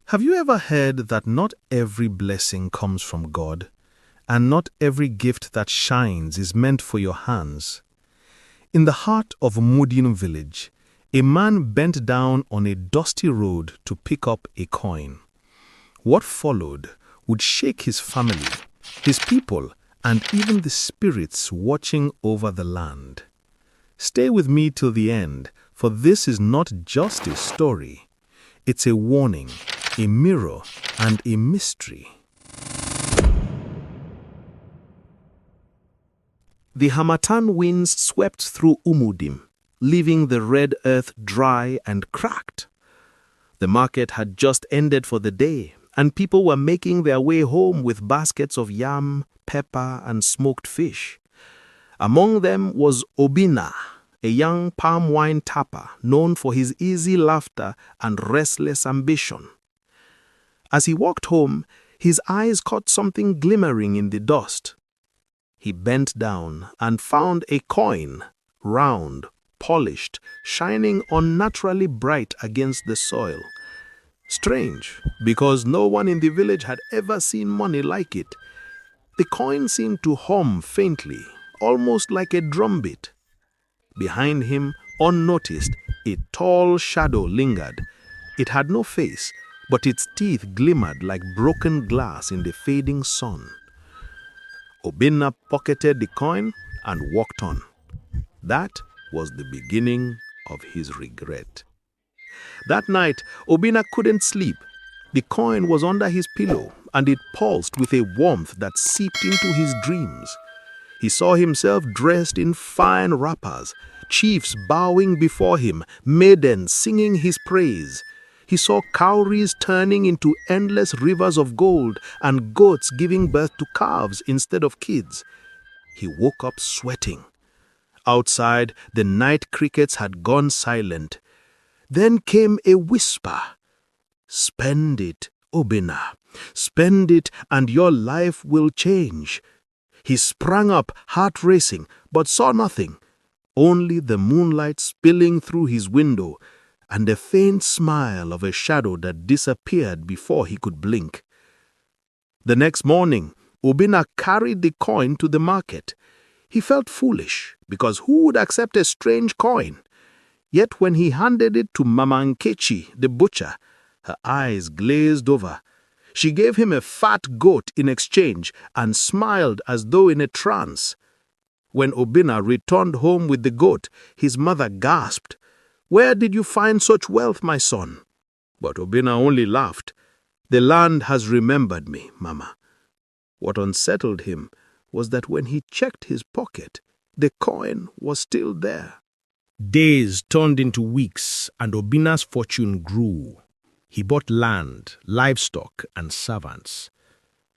Have you ever heard that not every blessing comes from God, and not every gift that shines is meant for your hands? In the heart of Umudim village, a man bent down on a dusty road to pick up a coin. What followed would shake his family, his people, and even the spirits watching over the land. Stay with me till the end, for this is not just a story. It's a warning, a mirror, and a mystery. The Harmattan winds swept through Umudim, leaving the red earth dry and cracked. The market had just ended for the day, and people were making their way home with baskets of yam, pepper, and smoked fish. Among them was Obinna, a young palm wine tapper known for his easy laughter and restless ambition. As he walked home, his eyes caught something glimmering in the dust. He bent down and found a coin, round, polished, shining unnaturally bright against the soil. Strange, because no one in the village had ever seen money like it. The coin seemed to hum faintly, almost like a drumbeat. Behind him, unnoticed, a tall shadow lingered. It had no face, but its teeth glimmered like broken glass in the fading sun. Obinna pocketed the coin and walked on. That was the beginning of his regret. That night, Obinna couldn't sleep. The coin was under his pillow, and it pulsed with a warmth that seeped into his dreams. He saw himself dressed in fine wrappers, chiefs bowing before him, maidens singing his praise. He saw cowries turning into endless rivers of gold and goats giving birth to calves instead of kids. He woke up sweating. Outside, the night crickets had gone silent. Then came a whisper. "Spend it, Obinna. Spend it and your life will change." He sprang up, heart racing, but saw nothing. Only the moonlight spilling through his window and the faint smile of a shadow that disappeared before he could blink. The next morning, Obinna carried the coin to the market. He felt foolish, because who would accept a strange coin? Yet when he handed it to Mama Nkechi, the butcher, her eyes glazed over. She gave him a fat goat in exchange and smiled as though in a trance. When Obinna returned home with the goat, his mother gasped, "Where did you find such wealth, my son?" But Obinna only laughed. "The land has remembered me, Mama." What unsettled him was that when he checked his pocket, the coin was still there. Days turned into weeks, and Obinna's fortune grew. He bought land, livestock, and servants.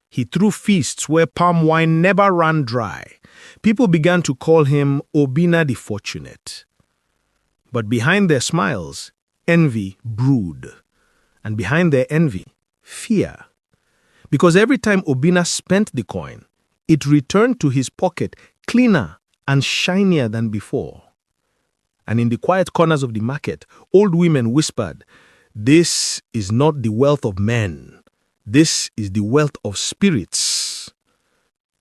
He threw feasts where palm wine never ran dry. People began to call him Obinna the Fortunate. But behind their smiles, envy brewed. And behind their envy, fear. Because every time Obinna spent the coin, it returned to his pocket cleaner and shinier than before. And in the quiet corners of the market, old women whispered, "This is not the wealth of men. This is the wealth of spirits."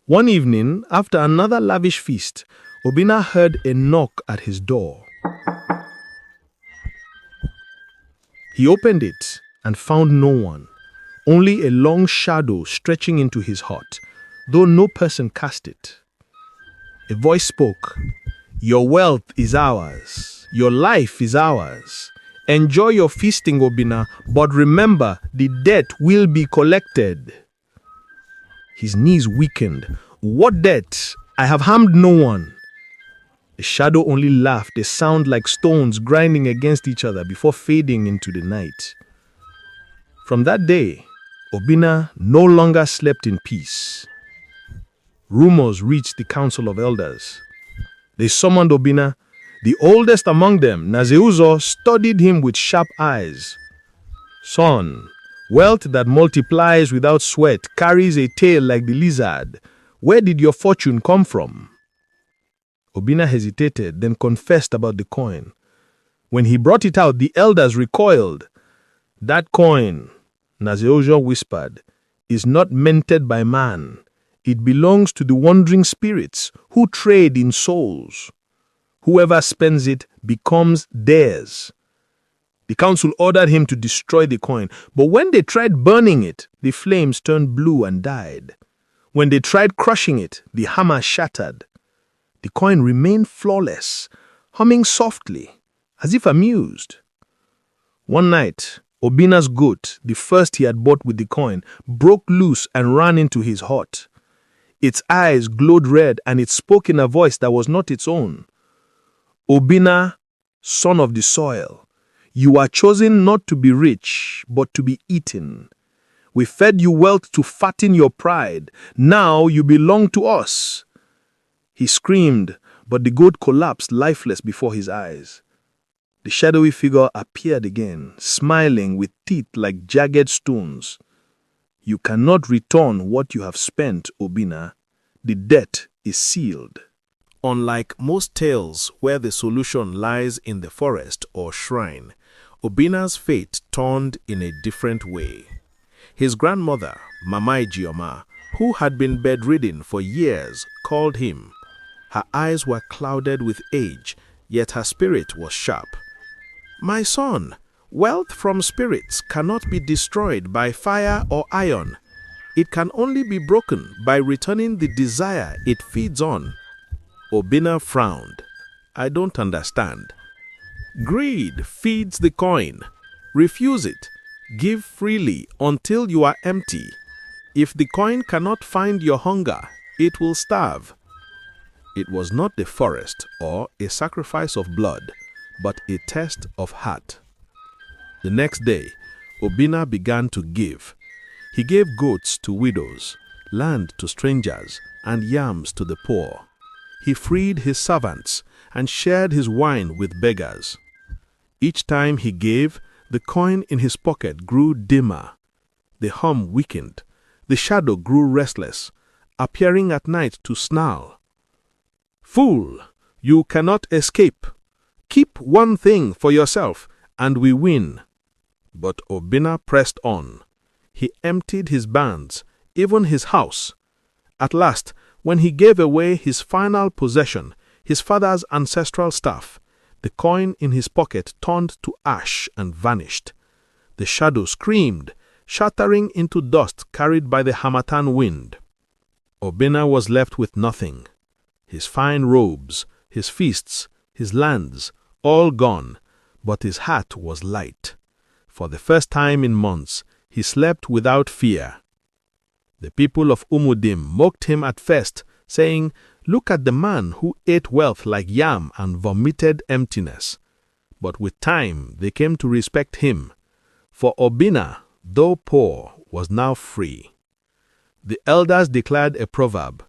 One evening, after another lavish feast, Obinna heard a knock at his door. He opened it and found no one, only a long shadow stretching into his heart, though no person cast it. A voice spoke, "Your wealth is ours. Your life is ours. Enjoy your feasting, Obinna, but remember, the debt will be collected." His knees weakened. "What debt? I have harmed no one." The shadow only laughed, a sound like stones grinding against each other before fading into the night. From that day, Obinna no longer slept in peace. Rumors reached the council of elders. They summoned Obinna. The oldest among them, Nazeuzo, studied him with sharp eyes. "Son, wealth that multiplies without sweat carries a tail like the lizard. Where did your fortune come from?" Obinna hesitated, then confessed about the coin. When he brought it out, the elders recoiled. "That coin, Nazeojo whispered, is not mentored by man. It belongs to the wandering spirits who trade in souls. Whoever spends it becomes theirs. The council ordered him to destroy the coin, but when they tried burning it, the flames turned blue and died. When they tried crushing it, the hammer shattered. The coin remained flawless, humming softly, as if amused. One night, Obinna's goat, the first he had bought with the coin, broke loose and ran into his hut. Its eyes glowed red and it spoke in a voice that was not its own. Obinna, son of the soil, you are chosen not to be rich, but to be eaten. We fed you wealth to fatten your pride. Now you belong to us. He screamed, but the goat collapsed lifeless before his eyes. The shadowy figure appeared again, smiling with teeth like jagged stones. You cannot return what you have spent, Obinna. The debt is sealed. Unlike most tales where the solution lies in the forest or shrine, Obinna's fate turned in a different way. His grandmother, Mama Ijeoma, who had been bedridden for years, called him. Her eyes were clouded with age, yet her spirit was sharp. My son, wealth from spirits cannot be destroyed by fire or iron. It can only be broken by returning the desire it feeds on. Obinna frowned. I don't understand. Greed feeds the coin. Refuse it. Give freely until you are empty. If the coin cannot find your hunger, it will starve. It was not the forest or a sacrifice of blood, but a test of heart. The next day, Obinna began to give. He gave goats to widows, land to strangers, and yams to the poor. He freed his servants and shared his wine with beggars. Each time he gave, the coin in his pocket grew dimmer. The hum weakened. The shadow grew restless, appearing at night to snarl. Fool, you cannot escape. Keep one thing for yourself, and we win. But Obinna pressed on. He emptied his barns, even his house. At last, when he gave away his final possession, his father's ancestral staff, the coin in his pocket turned to ash and vanished. The shadow screamed, shattering into dust carried by the harmattan wind. Obinna was left with nothing. His fine robes, his feasts, his lands, all gone, but his heart was light. For the first time in months, he slept without fear. The people of Umudim mocked him at first, saying, Look at the man who ate wealth like yam and vomited emptiness. But with time they came to respect him, for Obinna, though poor, was now free. The elders declared a proverb,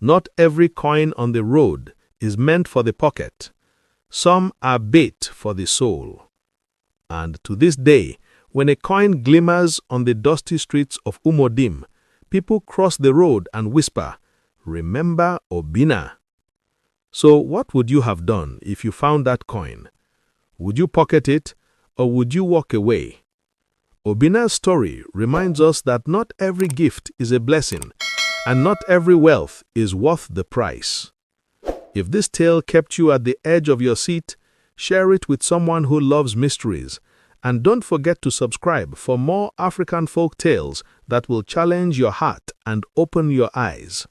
Not every coin on the road is meant for the pocket. Some are bait for the soul. And to this day, when a coin glimmers on the dusty streets of Umudim, people cross the road and whisper, Remember Obinna. So what would you have done if you found that coin? Would you pocket it, or would you walk away? Obinna's story reminds us that not every gift is a blessing, and not every wealth is worth the price. If this tale kept you at the edge of your seat, share it with someone who loves mysteries, and don't forget to subscribe for more African folk tales that will challenge your heart and open your eyes.